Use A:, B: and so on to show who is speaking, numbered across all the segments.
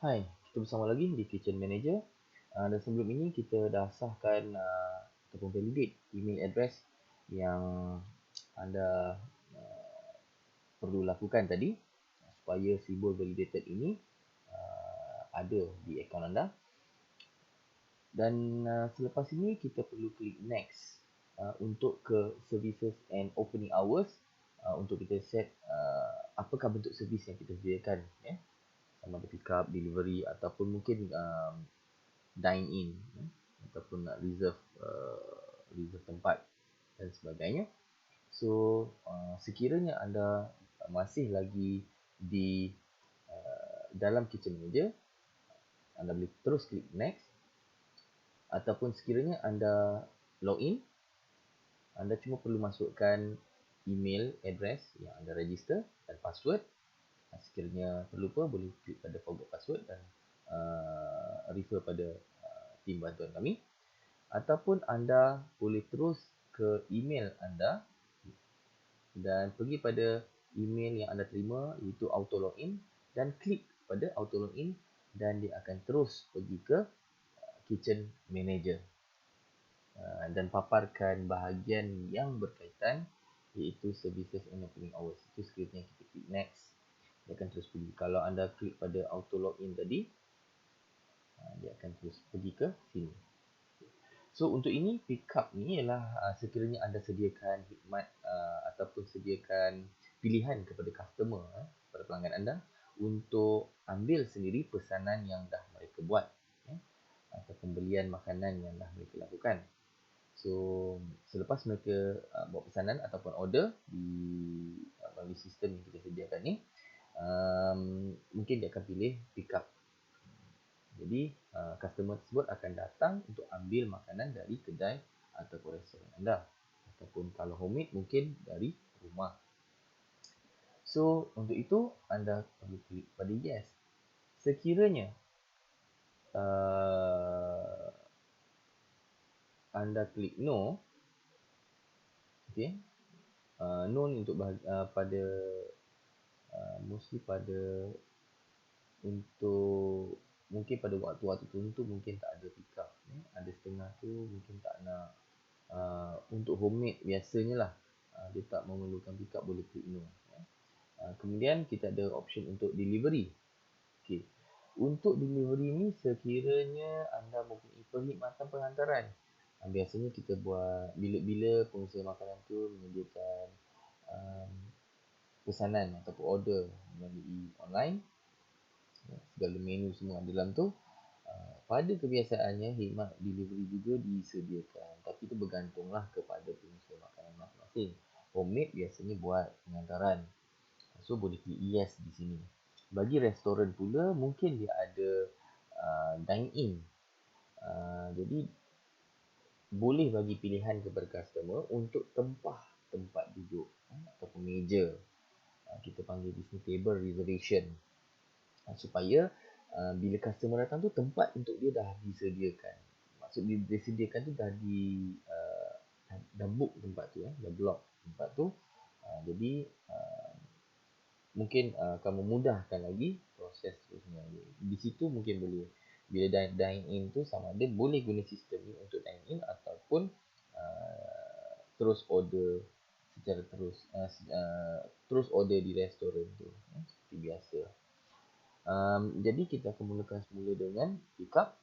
A: Hai, kita bersama lagi di Kitchen Manager. Dan sebelum ini kita dah sahkan ataupun validate email address yang anda perlu lakukan tadi supaya simbol validated ini ada di akaun anda. Dan selepas ini kita perlu klik next untuk ke services and opening hours untuk kita set apakah bentuk servis yang kita sediakan, sama ada pick up, delivery ataupun mungkin dine in, ataupun nak reserve tempat dan sebagainya. So sekiranya anda masih lagi di dalam Kitchen Manager, anda boleh terus klik next. Ataupun sekiranya anda login, anda cuma perlu masukkan email address yang anda register dan password. Sekiranya terlupa, boleh klik pada forgot password dan refer pada tim bantuan kami. Ataupun anda boleh terus ke email anda dan pergi pada email yang anda terima, iaitu auto login, dan klik pada auto login dan dia akan terus pergi ke Kitchen Manager dan paparkan bahagian yang berkaitan, iaitu services and opening hours. Itu sekiranya kita klik next, dia akan terus pergi. Kalau anda klik pada auto login tadi, dia akan terus pergi ke sini. So untuk ini, pick up ni ialah sekiranya anda sediakan khidmat ataupun sediakan pilihan kepada customer, kepada pelanggan anda untuk ambil sendiri pesanan yang dah mereka buat, atau pembelian makanan yang dah mereka lakukan. So selepas mereka buat pesanan ataupun order di melalui sistem yang kita sediakan ni, mungkin dia akan pilih pick up. Jadi customer tersebut akan datang untuk ambil makanan dari kedai ataupun restoran anda, ataupun kalau homemade mungkin dari rumah. So untuk itu anda perlu klik pada yes. Sekiranya anda klik no, okay, no ni untuk pada mostly pada untuk mungkin pada waktu-waktu tertentu mungkin tak ada pick up, ada setengah tu mungkin tak nak. Untuk homemade biasanya lah dia tak memerlukan pick up, boleh klik no. Kemudian kita ada option untuk delivery. Okay. Untuk delivery ni sekiranya anda mempunyai perkhidmatan penghantaran, biasanya kita buat bila pengusaha makanan tu menyediakan pesanan ataupun order melalui online, segala menu semua dalam tu. Pada kebiasaannya khidmat delivery juga disediakan, tapi itu bergantunglah kepada pengusaha makanan masing-masing. Homemade biasanya buat penghantaran, so boleh klik yes di sini. Bagi restoran pula mungkin dia ada dine in, jadi boleh bagi pilihan kepada customer untuk tempah tempat duduk ataupun meja. Kita panggil di sini table reservation, supaya bila customer datang tu tempat untuk dia dah disediakan. Maksud disediakan tu dah dah book tempat tu, dah block tempat tu. Jadi mungkin akan memudahkan lagi proses terusnya. Di situ mungkin boleh, bila dine in tu sama ada boleh guna sistem ni untuk dine in ataupun terus order secara terus order di restoran tu, seperti biasa. Jadi kita akan mulakan semula dengan pick up.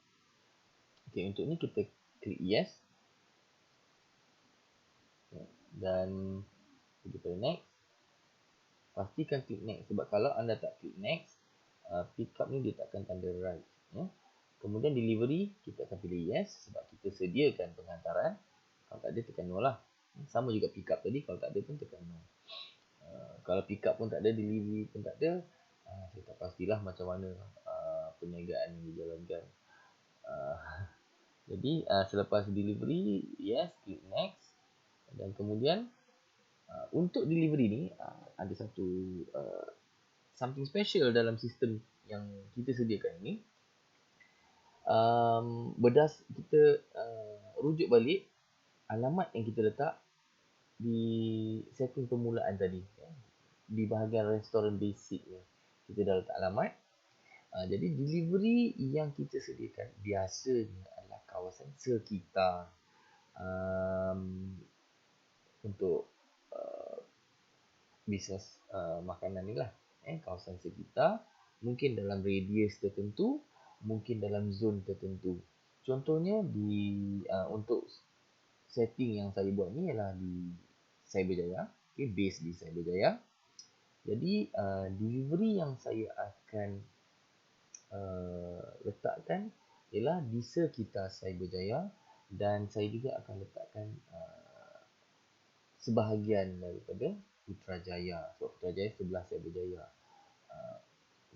A: Okay, untuk ni kita klik yes dan pergi pada next. Pastikan klik next, sebab kalau anda tak klik next, pick up ni dia takkan tanda right. Kemudian delivery kita akan pilih yes sebab kita sediakan penghantaran. Kalau tak ada tekan no lah. Sama juga pick up tadi, kalau tak ada pun tekan no. Kalau pick up pun tak ada, delivery pun tak ada, saya tak pastilah macam mana perniagaan yang dijalankan. Jadi selepas delivery, yes, klik next. Dan kemudian untuk delivery ni ada satu something special dalam sistem yang kita sediakan ni. Kita rujuk balik alamat yang kita letak di setting permulaan tadi, di bahagian restoran basic ni. Kita dah letak alamat. Jadi delivery yang kita sediakan biasanya adalah kawasan sekitar, untuk bisnes makanan ni lah. Kawasan sekitar, mungkin dalam radius tertentu, mungkin dalam zon tertentu. Contohnya untuk setting yang saya buat ni ialah di Cyberjaya, base di Cyberjaya. Jadi delivery yang saya akan letakkan ialah di sekitar Cyberjaya, dan saya juga akan letakkan sebahagian daripada Putrajaya. So Putrajaya sebelah Cyberjaya.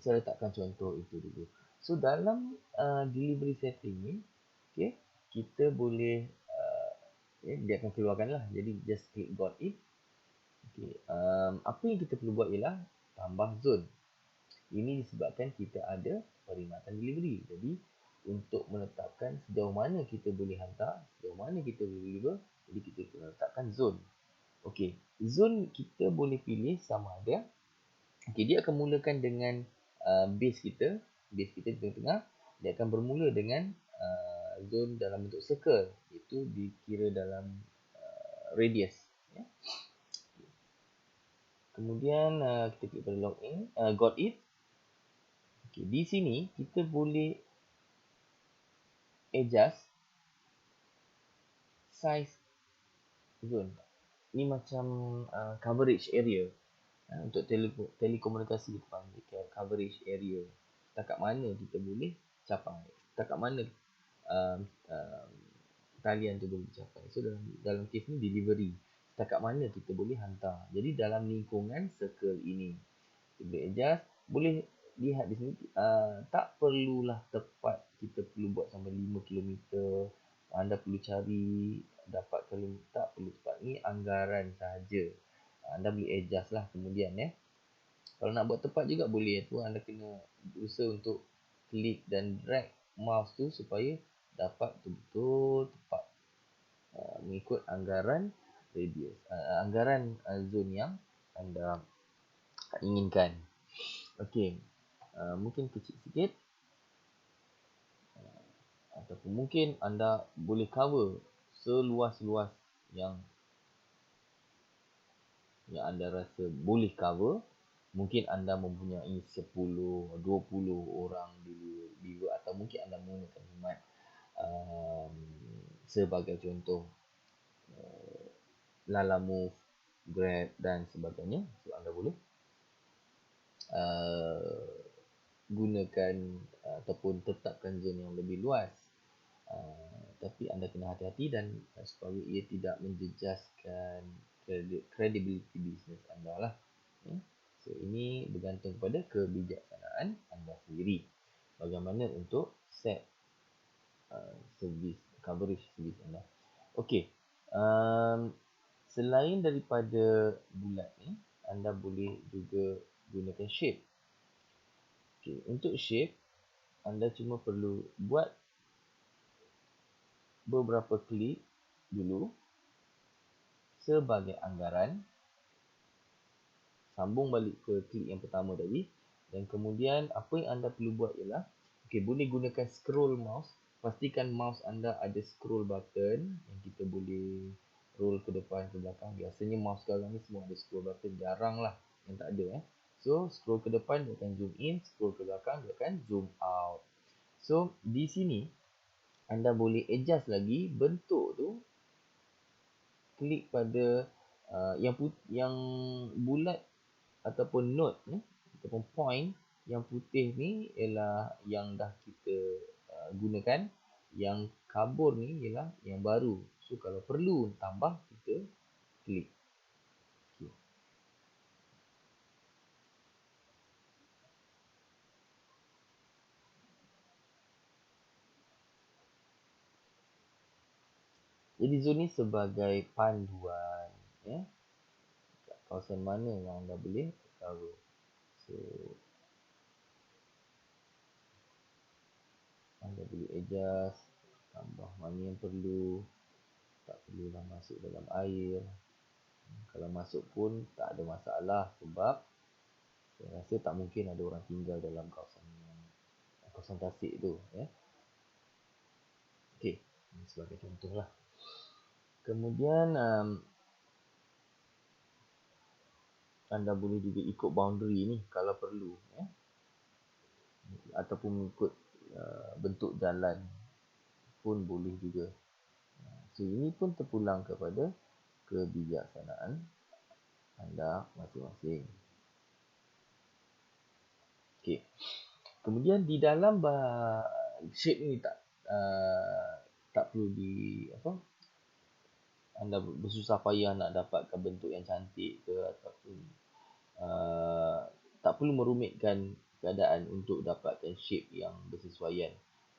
A: Saya letakkan contoh itu dulu. So dalam delivery setting ni, okay, kita boleh dia akan keluarkan lah. Jadi just click got it. Okay. Apa yang kita perlu buat ialah tambah zone. Ini disebabkan kita ada perkhidmatan delivery. Jadi untuk menetapkan sejauh mana kita boleh hantar, sejauh mana kita boleh deliver, jadi kita perlu letakkan zone. Okey, zone kita boleh pilih sama ada. Okey, dia akan mulakan dengan base kita di tengah-tengah. Dia akan bermula dengan zone dalam bentuk circle, iaitu dikira dalam radius, ya. Kemudian kita klik pada login, got it. Okey, di sini kita boleh adjust size zone. Ini macam coverage area. Untuk telekomunikasi kita panggil coverage area. Setakat mana kita boleh capai, setakat mana talian tu boleh dicapai. So dalam kes ni delivery, setakat mana kita boleh hantar. Jadi dalam lingkungan circle ini kita boleh adjust. Boleh lihat di sini, tak perlulah tepat kita perlu buat sampai 5 km. Anda perlu cari dapat kalau tak perlu tepat. Ni anggaran sahaja. Anda boleh adjust lah kemudian, ya. Kalau nak buat tepat juga boleh tu, anda kena berusaha untuk klik dan drag mouse tu supaya dapat betul-betul tepat mengikut anggaran radius, anggaran zone yang anda inginkan. Okey, mungkin kecil sikit, ataupun mungkin anda boleh cover seluas-luas yang anda rasa boleh cover. Mungkin anda mempunyai 10, 20 orang deliver, atau mungkin anda menggunakan khidmat sebagai contoh Lalamove, Grab dan sebagainya. So anda boleh gunakan ataupun tetapkan zone yang lebih luas. Tapi anda kena hati-hati dan supaya ia tidak menjejaskan credibility bisnes anda lah. So ini bergantung pada kebijaksanaan anda sendiri. Bagaimana untuk set coverage servis anda. Okey, selain daripada bulat ni, anda boleh juga gunakan shape. Okey, untuk shape anda cuma perlu buat beberapa klik dulu sebagai anggaran, sambung balik ke klik yang pertama tadi, dan kemudian apa yang anda perlu buat ialah, boleh gunakan scroll mouse. Pastikan mouse anda ada scroll button yang kita boleh roll ke depan ke belakang. Biasanya mouse sekarang ni semua ada scroll button, jarang lah yang tak ada. So scroll ke depan dia akan zoom in, scroll ke belakang dia akan zoom out. So di sini anda boleh adjust lagi bentuk tu. Klik pada yang bulat ataupun note ni, ataupun point yang putih ni ialah yang dah kita gunakan. Yang kabur ni ialah yang baru. So kalau perlu tambah, kita klik. Okay. Jadi zone ni sebagai panduan, ya. Kawasan mana yang anda boleh cover. So anda boleh adjust, tambah mana yang perlu. Tak perlulah masuk dalam air. Kalau masuk pun tak ada masalah, sebab saya rasa tak mungkin ada orang tinggal dalam kawasan ini. kosong tasik tu, ya. Okey, ini sebagai contoh lah. Kemudian anda boleh juga ikut boundary ni kalau perlu, ya. Ataupun mengikut bentuk jalan pun boleh juga. So ini pun terpulang kepada kebijaksanaan anda masing-masing. Okey. Kemudian di dalam shape ni tak perlu anda bersusah payah nak dapatkan bentuk yang cantik ke, ataupun tak perlu merumitkan keadaan untuk dapatkan shape yang bersesuaian.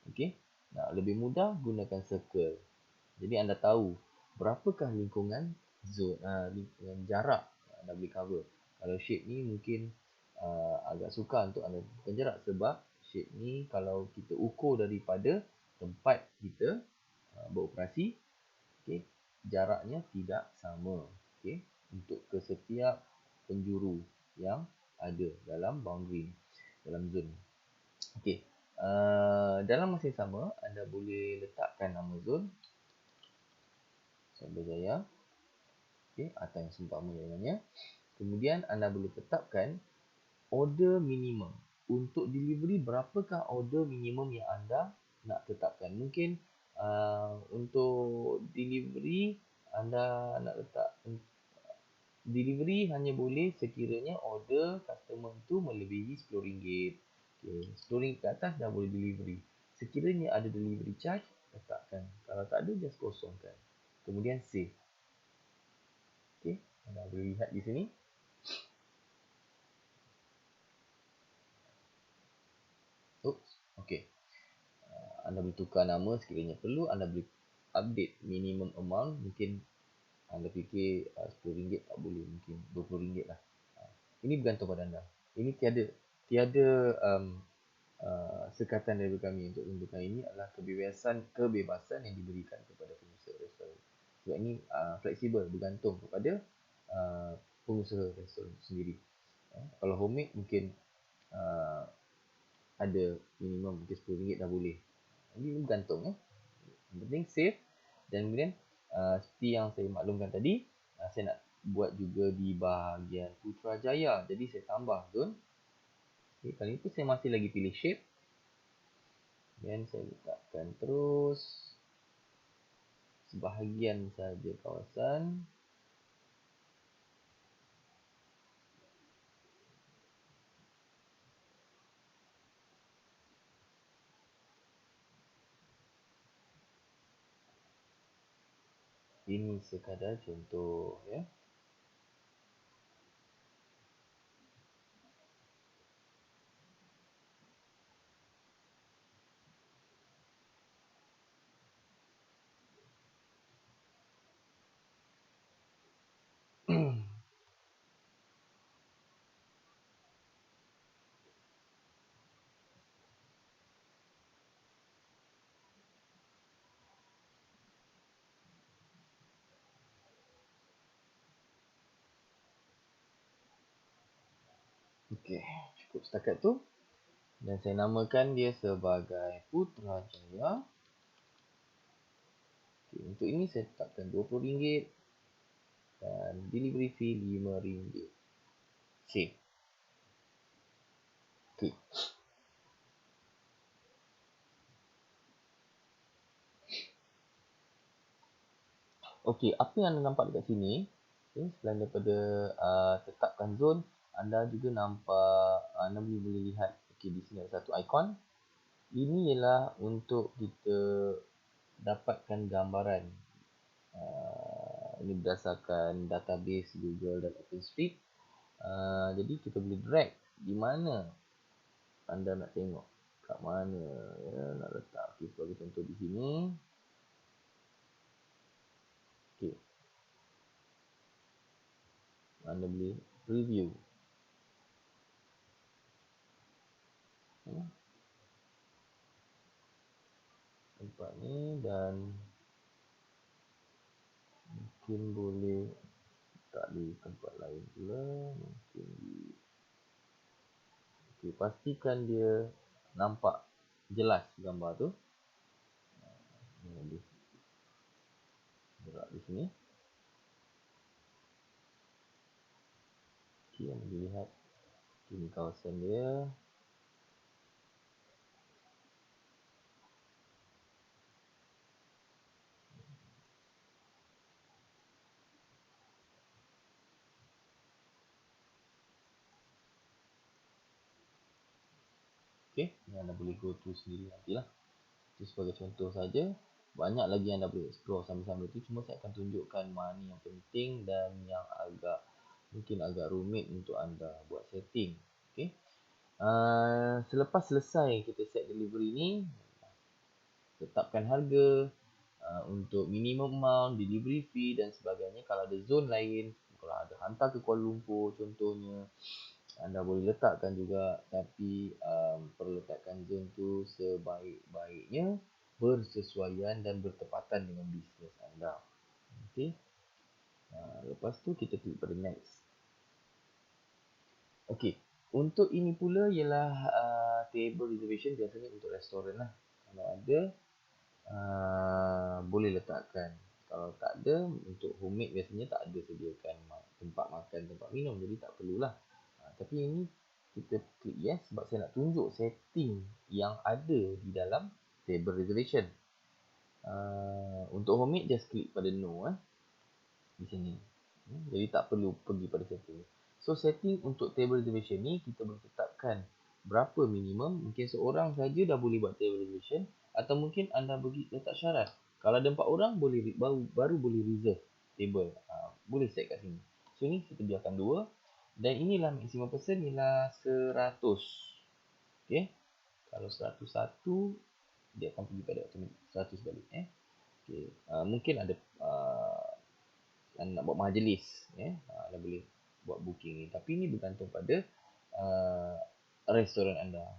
A: Okey. Nah, lebih mudah gunakan circle. Jadi anda tahu berapakah lingkungan lingkungan jarak anda boleh cover. Kalau shape ni mungkin agak sukar untuk anda tentukan jarak, sebab shape ni kalau kita ukur daripada tempat kita beroperasi, okey, jaraknya tidak sama, okey, untuk ke setiap penjuru yang ada dalam boundary, dalam zone. Okey, dalam masa yang sama anda boleh letakkan nama zone Cyberjaya, okey, atau yang seumpama dengannya. Kemudian anda boleh tetapkan order minimum. Untuk delivery, berapakah order minimum yang anda nak tetapkan? Mungkin untuk delivery anda nak letak delivery hanya boleh sekiranya order customer tu melebihi RM10. Okay, RM10 ke atas dah boleh delivery. Sekiranya ada delivery charge, letakkan. Kalau tak ada, just kosongkan. Kemudian save. Okay, anda boleh lihat di sini. Oops, okay. Anda boleh tukar nama sekiranya perlu. Anda boleh update minimum amount. Mungkin anda fikir RM10 tak boleh, mungkin RM20 lah. Ini bergantung pada anda. Ini tiada sekatan dari kami untuk tentukan. Ini adalah kebebasan yang diberikan kepada pengusaha restoran. Sebab ini fleksibel, bergantung kepada pengusaha restoran sendiri. Kalau homemade mungkin ada minimum mungkin RM10 dah boleh. Ini bergantung, ya. Yang penting safe. Dan kemudian seperti yang saya maklumkan tadi, saya nak buat juga di bahagian Putrajaya. Jadi saya tambah zone. Okay, kali ini saya masih lagi pilih shape. Dan saya letakkan terus sebahagian saja kawasan. Ini sekadar contoh, ya. Okey, cukup setakat tu. Dan saya namakan dia sebagai Putrajaya. Okay, untuk ini saya tetapkan RM20 dan delivery fee RM5. Save. Okay. Okey, apa yang anda nampak dekat sini, okay, selain daripada tetapkan zone, anda juga nampak, anda boleh lihat, okey, di sini ada satu ikon. Ini ialah untuk kita dapatkan gambaran. Ini berdasarkan database Google dan OpenStreet. Jadi kita boleh drag di mana anda nak tengok, kat mana ya, nak letak. Okey, sebagai contoh di sini. Okey, anda boleh preview. Tempat ni, dan mungkin boleh tak di tempat lain pula. Mungkin di... Okay, pastikan dia nampak jelas gambar tu. Boleh gerak di sini. Okey, anda boleh lihat ini kawasan dia. Okey, ni anda boleh go through sendiri nantilah. Itu sebagai contoh saja. Banyak lagi anda boleh explore sambil-sambil tu. Cuma saya akan tunjukkan mana yang penting dan yang mungkin agak rumit untuk anda buat setting. Okey. Selepas selesai kita set delivery ni, tetapkan harga, untuk minimum amount, delivery fee dan sebagainya. Kalau ada zone lain, kalau ada hantar ke Kuala Lumpur contohnya, anda boleh letakkan juga, tapi perlu letakkan zone tu sebaik-baiknya bersesuaian dan bertepatan dengan bisnes anda. Okey. Lepas tu kita klik pada next. Okey. Untuk ini pula ialah table reservation, biasanya untuk restoran lah. Kalau ada, boleh letakkan. Kalau tak ada, untuk homemade biasanya tak ada sediakan tempat makan, tempat minum, jadi tak perlulah. Tapi ini kita klik yes sebab saya nak tunjuk setting yang ada di dalam table reservation. Untuk homemade just klik pada no di sini. Jadi tak perlu pergi pada setting. So setting untuk table reservation ni kita boleh tetapkan berapa minimum. Mungkin seorang saja dah boleh buat table reservation, atau mungkin anda bagi letak syarat. Kalau ada 4 orang boleh baru boleh reserve table. Boleh set kat sini. So ni kita biarkan 2. Dan inilah maksimum person ialah 100. Okey. Kalau 101 dia akan pergi pada automatic 100 balik Okey. Mungkin ada nak buat majlis anda boleh buat booking ni, tapi ni bergantung pada uh, restoran anda.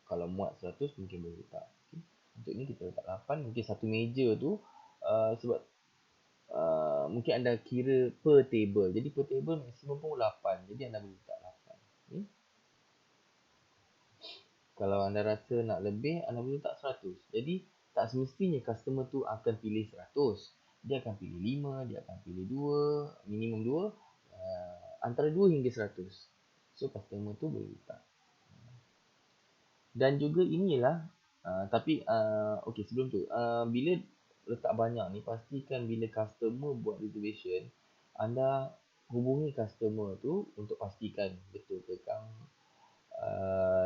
A: Kalau muat 100 mungkin boleh letak. Okay. Untuk ni kita letak 8. Mungkin satu meja tu sebab mungkin anda kira per table, jadi per table maksimum pun 8, jadi anda boleh letak 8. Okay. Kalau anda rasa nak lebih, anda boleh letak 100. Jadi tak semestinya customer tu akan pilih 100. Dia akan pilih 5, dia akan pilih 2, minimum 2, antara 2 hingga 100. So customer tu boleh letak. Dan juga inilah tapi okey, sebelum tu bila letak banyak ni, pastikan bila customer buat reservation, anda hubungi customer tu untuk pastikan betul ke kang.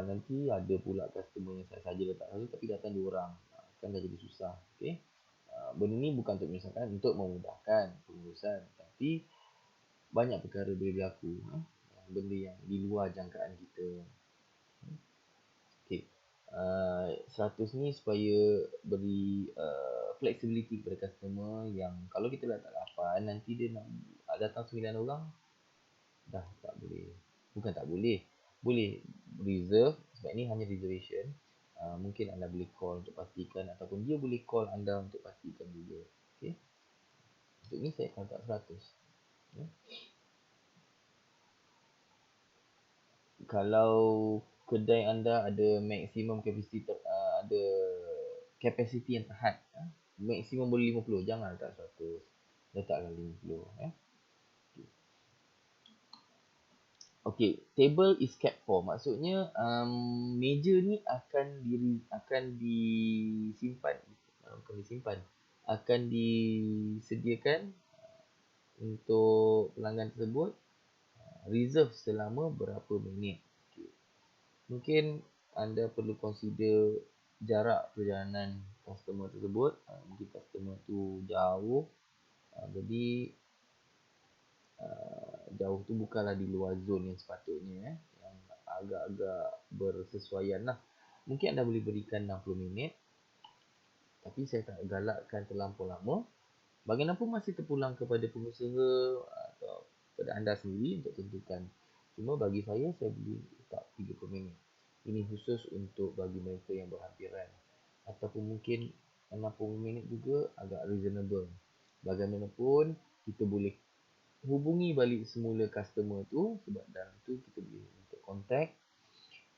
A: Nanti ada pula customer yang saya saja letak satu tapi datang 2 orang, kan dah jadi susah. Okey. Benda ni bukan untuk menyusahkan, untuk memudahkan pengurusan, tapi banyak perkara boleh berlaku, benda yang di luar jangkaan kita. Okey. 100 ni supaya beri flexibility kepada customer, yang kalau kita letak 8, nanti dia nak datang 9 orang, dah tak boleh. Bukan tak boleh. Boleh reserve sebab ni hanya reservation. Mungkin anda boleh call untuk pastikan, ataupun dia boleh call anda untuk pastikan juga. Okey. Untuk ni saya akan letak 100. Okay. Kalau kedai anda ada maksimum capacity ada capacity yang terhad, maksimum boleh 50, jangan letak 100, letakkan 50 Okey, table is kept for, maksudnya meja ni akan disimpan, akan disediakan untuk pelanggan tersebut, reserve selama berapa minit. Okay. Mungkin anda perlu consider jarak perjalanan customer tersebut. Mungkin customer tu jauh, jadi jauh tu bukanlah di luar zon yang sepatutnya, yang agak-agak bersesuaian lah. Mungkin anda boleh berikan 60 minit, tapi saya tak galakkan terlampau lama. Bagaimanapun masih terpulang kepada pengusaha atau kepada anda sendiri untuk tentukan. Cuma bagi saya boleh letak 30 minit. Ini khusus untuk bagi mereka yang berhampiran. Ataupun mungkin 60 minit juga agak reasonable. Bagaimanapun kita boleh hubungi balik semula customer tu, sebab dalam tu kita boleh untuk contact.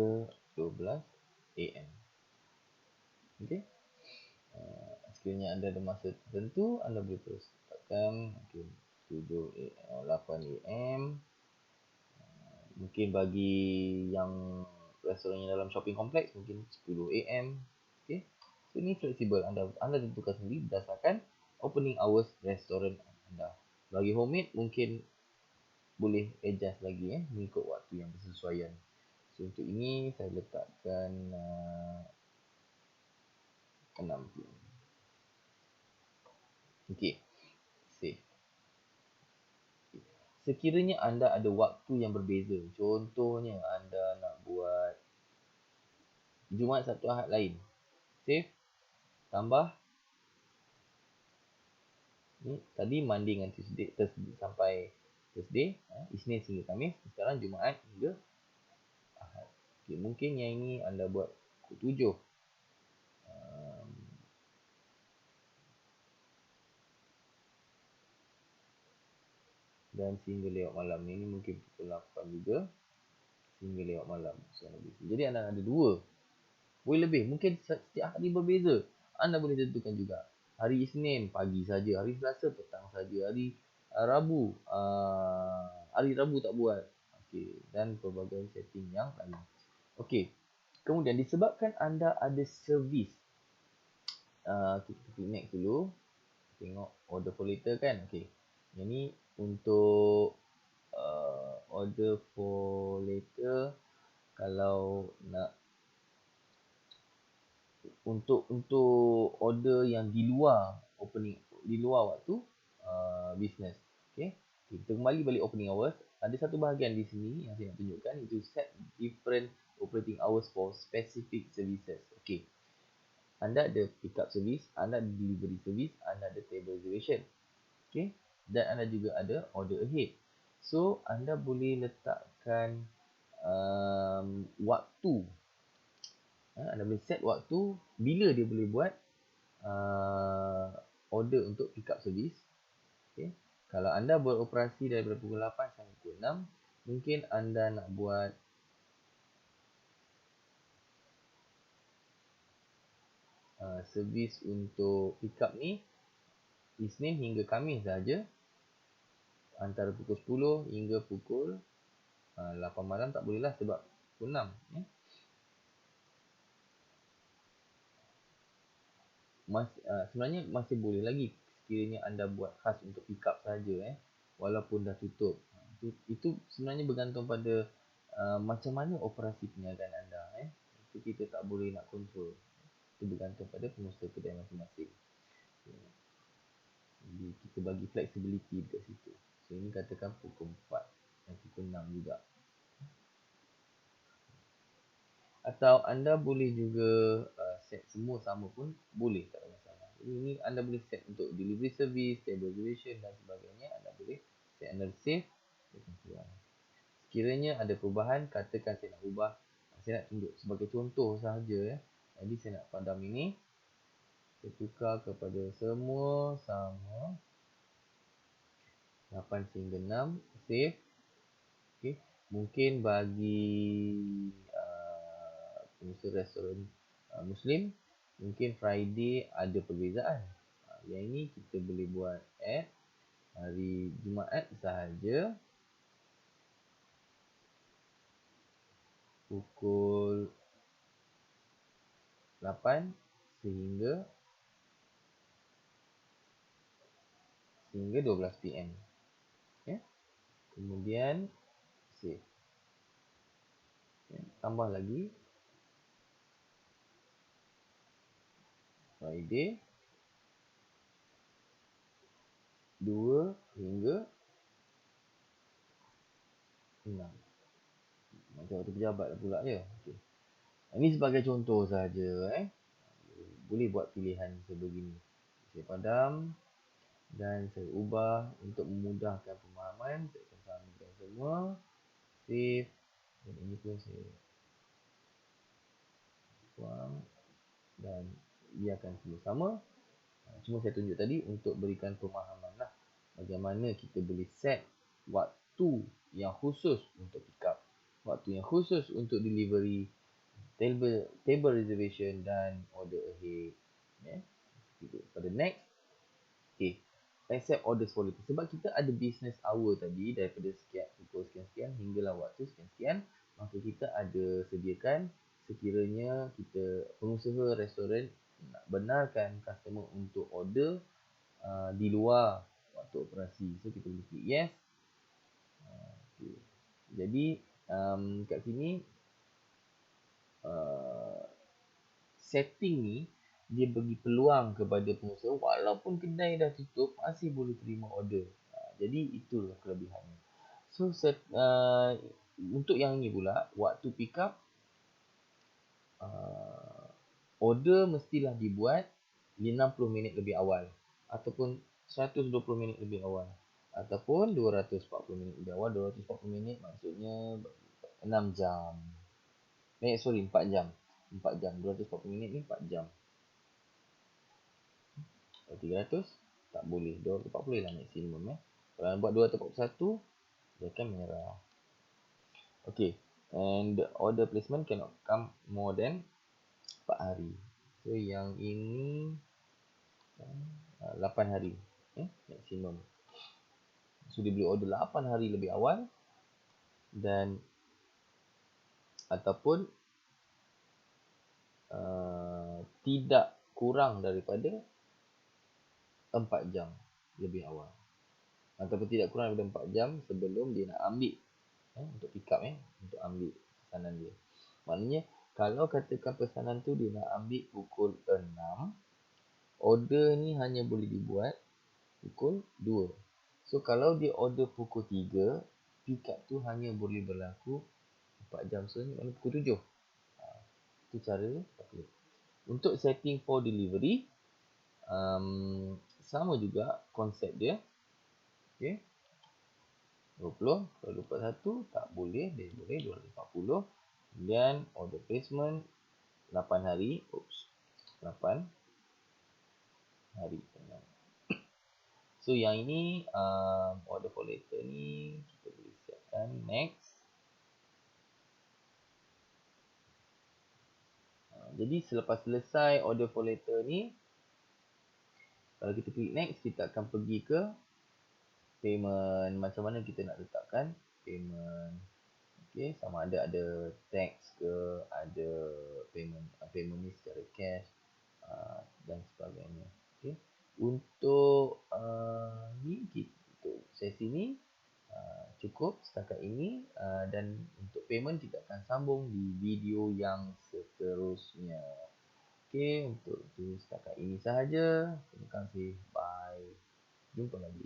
A: ke 12 AM. Okey. Sekiranya anda ada masa tertentu, anda boleh terus tekan mungkin 8 AM. Mungkin bagi yang restoran yang dalam shopping kompleks mungkin 10 AM. Okey. So ini fleksibel, anda tentukan sendiri berdasarkan opening hours restoran anda. Bagi homemade mungkin boleh adjust lagi mengikut waktu yang bersesuaian. So untuk ini saya letakkan 6 PM. Okey. Save. Sekiranya anda ada waktu yang berbeza, contohnya anda nak buat Jumaat, Sabtu, Ahad lain. Save. Tambah. Ni tadi Monday dengan Tuesday, sampai Thursday, Isnin hingga Khamis. Sekarang Jumaat hingga Ahad. Okay, mungkin yang ini anda buat pukul 7. Dan sehingga lewat malam ni mungkin pukul 8 juga. Sehingga lewat malam. Jadi anda ada 2. Boleh lebih. Mungkin setiap hari berbeza. Anda boleh tentukan juga. Hari Isnin pagi saja, hari Selasa petang saja, hari Rabu tak buat. Okey, dan pelbagai setting yang lain. Okey. Kemudian disebabkan anda ada servis. Kita klik next dulu. Tengok order for later kan. Okey. Yang ni untuk order for later, kalau nak untuk order yang di luar waktu business. Okey. Kita kembali balik opening hours. Ada satu bahagian di sini yang saya nak tunjukkan, itu set different operating hours for specific services. Okey. Anda ada pick up service, anda ada delivery service, anda ada table reservation. Okey. Dan anda juga ada order ahead. So anda boleh letakkan waktu. Anda boleh set waktu bila dia boleh buat order untuk pick up service. Okay. Kalau anda beroperasi daripada pukul 8 sampai pukul 6, mungkin anda nak buat servis untuk pick up ni Isnin hingga Khamis saja, antara pukul 10 hingga pukul 8 malam tak boleh lah sebab pukul 6. Sebenarnya masih boleh lagi sekiranya anda buat khas untuk pick up saja, walaupun dah tutup. Itu sebenarnya bergantung pada macam mana operasi perniagaan anda. Itu kita tak boleh nak kontrol. Itu bergantung pada pengusaha kedai masing-masing. Jadi kita bagi flexibility dekat situ. So ini katakan pukul 4 dan pukul 6 juga. Atau anda boleh juga set semua sama pun boleh, tak ada masalah. Jadi ini anda boleh set untuk delivery service, table reservation dan sebagainya. Anda boleh set, anda save. Sekiranya ada perubahan, katakan saya nak ubah, saya nak tunjuk sebagai contoh sahaja. Jadi saya nak padam ini, saya tukar kepada semua sama 8 sehingga 6. Save. Okay. Mungkin bagi pengusaha restoran Muslim, mungkin Friday ada perbezaan. Yang ini kita boleh buat add hari Jumaat sahaja pukul 8 sehingga 12 PM. Okay. Kemudian save. Okay. Tambah lagi Friday 2 hingga 6. Macam waktu pejabat pula je. Okay. Ini sebagai contoh saja. Boleh buat pilihan sebegini. Saya padam dan saya ubah untuk memudahkan pemahaman. Saya akan samakan semua. Save. Dan ini pun saya buang dan biarkan semua sama. Cuma saya tunjuk tadi untuk berikan pemahaman lah bagaimana kita boleh set waktu yang khusus untuk pick up. waktu yang khusus untuk delivery, table reservation dan order ahead. Yeah. Pada next, okay, accept orders for later. Sebab kita ada business hour tadi daripada pukul sekian-sekian hinggalah waktu sekian-sekian, maka kita ada sediakan sekiranya kita pengusaha restoran nak benarkan customer untuk order di luar waktu operasi. So kita boleh klik yes. Okay. Jadi kat sini setting ni dia bagi peluang kepada pengusaha walaupun kedai dah tutup masih boleh terima order. Jadi itulah kelebihannya. So untuk yang ni pula, waktu pick up order mestilah dibuat 60 minit lebih awal ataupun 120 minit lebih awal ataupun 240 minit lebih awal. 240 minit maksudnya 6 jam. 4 jam. 4 jam. 240 minit ni 4 jam. 300 tak boleh. 240 lah maksimum. Kalau buat 241 dia akan menyerah. Okay. And the order placement cannot come more than 4 hari. So yang ini 8 hari. Maksimum. So dia boleh order 8 hari lebih awal dan ataupun tidak kurang daripada 4 jam lebih awal. Ataupun tidak kurang daripada 4 jam sebelum dia nak ambil untuk pick up untuk ambil pesanan dia. Maknanya kalau katakan pesanan tu dia nak ambil pukul 6, order ni hanya boleh dibuat pukul 2. So kalau dia order pukul 3, pick up tu hanya boleh berlaku 4 jam. So ni maknanya pukul 7. Itu cara calculate. Untuk setting for delivery sama juga konsep dia. Okay. 20, kalau 21 tak boleh, dia boleh 240. Kemudian order placement 8 hari. 8 hari. So yang ini order for later ni kita boleh siapkan next. Jadi selepas selesai order for later ni, kalau kita klik next, kita akan pergi ke payment. Macam mana kita nak letakkan payment. Okay, sama ada tax ke, ada payment ni secara cash dan sebagainya. Okay. Untuk untuk sesi ni cukup setakat ini dan untuk payment kita akan sambung di video yang seterusnya. Okay, untuk setakat ini sahaja. Terima kasih. Bye. Jumpa lagi.